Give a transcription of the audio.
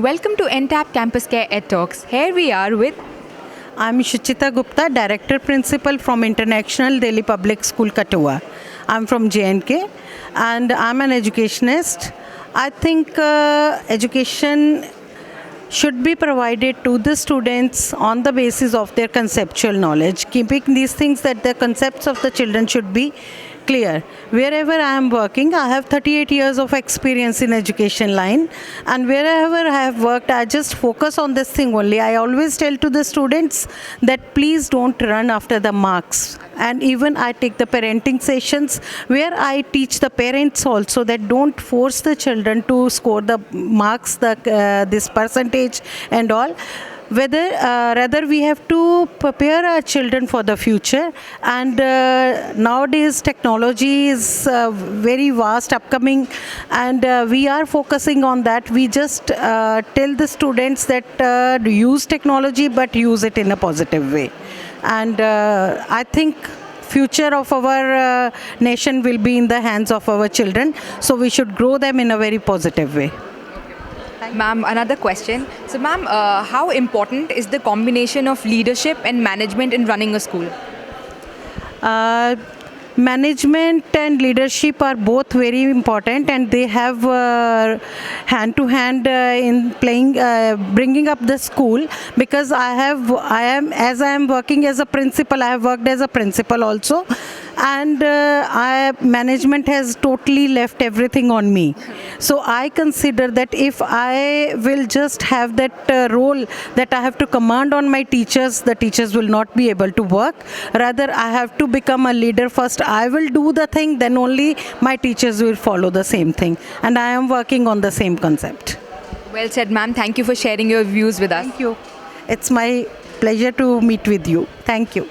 Welcome to NTAP Campus Care EdTalks. Here we are with I'm Suchita Gupta, Director Principal from International Delhi Public School, Kathua. I'm from JNK and I'm an educationist. I think education should be provided to the students on the basis of their conceptual knowledge, keeping these things that the concepts of the children should be clear. Wherever I am working, I have 38 years of experience in education line, and wherever I have worked, I just focus on this thing only. I always tell to the students that please don't run after the marks. And even I take the parenting sessions where I teach the parents also that don't force the children to score the marks, this percentage and all. Rather we have to prepare our children for the future, and nowadays technology is very vast upcoming, and we are focusing on that. We just tell the students that use technology but use it in a positive way, and I think future of our nation will be in the hands of our children, so we should grow them in a very positive way. Ma'am, another question. So ma'am, how important is the combination of leadership and management in running a school? Management and leadership are both very important, and they have hand to hand in playing bringing up the school, because I am working as a principal. I have worked as a principal also, and management has totally left everything on me. So I consider that if I will just have that role that I have to command on my teachers, the teachers will not be able to work. Rather, I have to become a leader first. I will do the thing, then only my teachers will follow the same thing. And I am working on the same concept. Well said, ma'am. Thank you for sharing your views with us. Thank you. It's my pleasure to meet with you. Thank you.